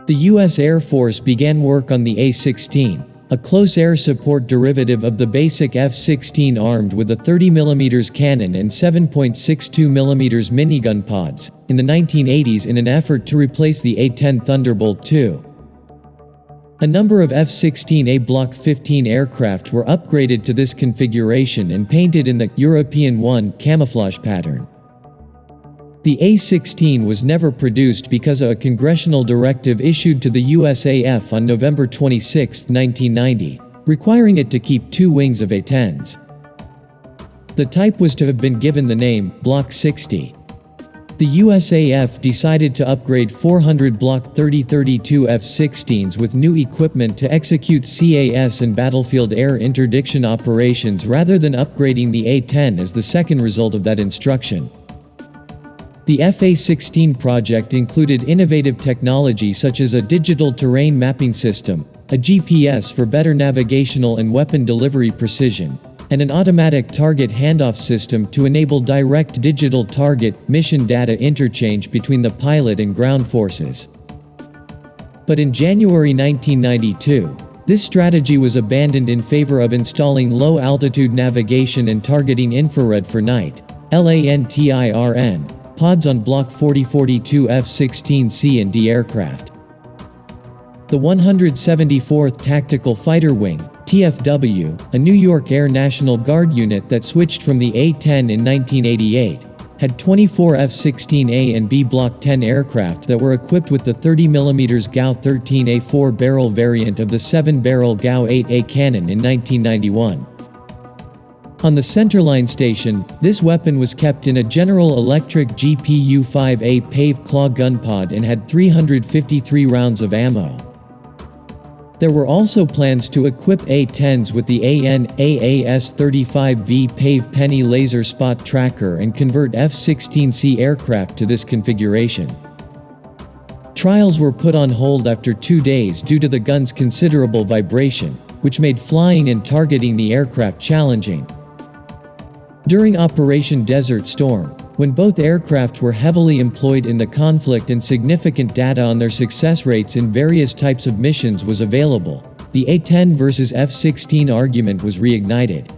The U.S. Air Force began work on the A-16, a close air support derivative of the basic F-16 armed with a 30mm cannon and 7.62mm minigun pods, in the 1980s in an effort to replace the A-10 Thunderbolt II. A number of F-16A Block 15 aircraft were upgraded to this configuration and painted in the European 1 camouflage pattern. The A-16 was never produced because of a congressional directive issued to the USAF on November 26, 1990, requiring it to keep 2 wings of A-10s. The type was to have been given the name Block 60. The USAF decided to upgrade 400 Block 30-32 F-16s with new equipment to execute CAS and battlefield air interdiction operations rather than upgrading the A-10 as the second result of that instruction. The FA-16 project included innovative technology such as a digital terrain mapping system, a GPS for better navigational and weapon delivery precision, and an automatic target handoff system to enable direct digital target mission data interchange between the pilot and ground forces. But in January 1992, this strategy was abandoned in favor of installing low-altitude navigation and targeting infrared for night (LANTIRN) pods on Block 40-42 F-16 C and D aircraft. The 174th Tactical Fighter Wing, TFW, a New York Air National Guard unit that switched from the A-10 in 1988, had 24 F-16A and B Block 10 aircraft that were equipped with the 30mm GAU-13A 4-barrel variant of the 7-barrel GAU-8A cannon in 1991. On the centerline station, this weapon was kept in a General Electric GPU-5A paved claw gun pod and had 353 rounds of ammo. There were also plans to equip A-10s with the AN/AAS-35V pave penny laser spot tracker and convert F-16 C aircraft to this configuration. Trials were put on hold after 2 days due to the gun's considerable vibration, which made flying and targeting the aircraft challenging. During Operation Desert Storm, when both aircraft were heavily employed in the conflict and significant data on their success rates in various types of missions was available, the A-10 versus F-16 argument was reignited.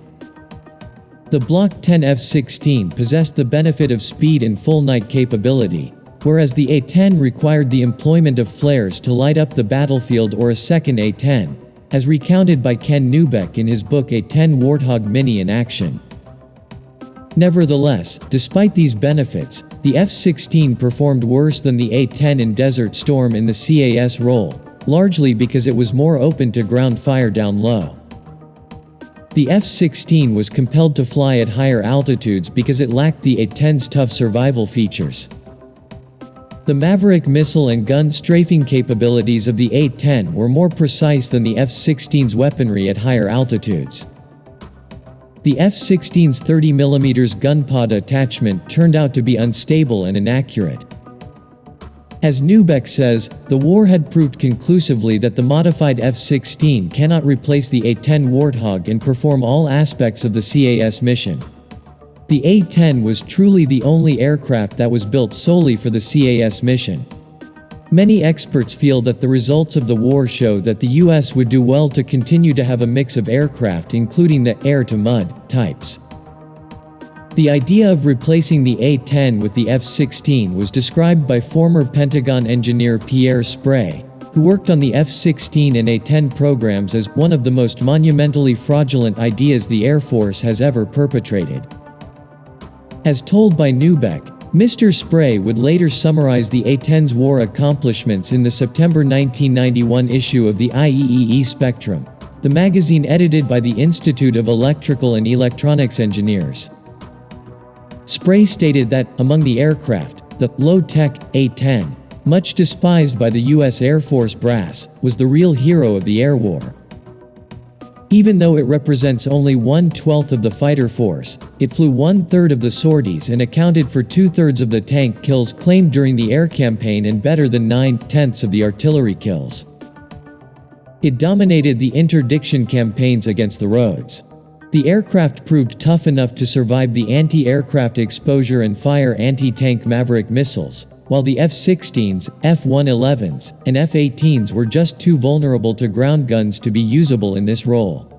The Block 10 F-16 possessed the benefit of speed and full night capability, whereas the A-10 required the employment of flares to light up the battlefield or a second A-10, as recounted by Ken Neubeck in his book A-10 Warthog Mini in Action. Nevertheless, despite these benefits, the F-16 performed worse than the A-10 in Desert Storm in the CAS role, largely because it was more open to ground fire down low. The F-16 was compelled to fly at higher altitudes because it lacked the A-10's tough survival features. The Maverick missile and gun strafing capabilities of the A-10 were more precise than the F-16's weaponry at higher altitudes. The F-16's 30mm gun pod attachment turned out to be unstable and inaccurate. As Neubeck says, the war had proved conclusively that the modified F-16 cannot replace the A-10 Warthog and perform all aspects of the CAS mission. The A-10 was truly the only aircraft that was built solely for the CAS mission. Many experts feel that the results of the war show that the U.S. would do well to continue to have a mix of aircraft including the air-to-mud types. The idea of replacing the A-10 with the F-16 was described by former Pentagon engineer Pierre Sprey, who worked on the F-16 and A-10 programs, as one of the most monumentally fraudulent ideas the Air Force has ever perpetrated. As told by Neubeck, Mr. Sprey would later summarize the A-10's war accomplishments in the September 1991 issue of the IEEE Spectrum, the magazine edited by the Institute of Electrical and Electronics Engineers. Sprey stated that, among the aircraft, the low-tech A-10, much despised by the U.S. Air Force brass, was the real hero of the air war. Even though it represents only 1/12 of the fighter force, it flew 1/3 of the sorties and accounted for 2/3 of the tank kills claimed during the air campaign and better than 9/10 of the artillery kills. It dominated the interdiction campaigns against the roads. The aircraft proved tough enough to survive the anti-aircraft exposure and fire anti-tank Maverick missiles, while the F-16s, F-111s, and F-18s were just too vulnerable to ground guns to be usable in this role.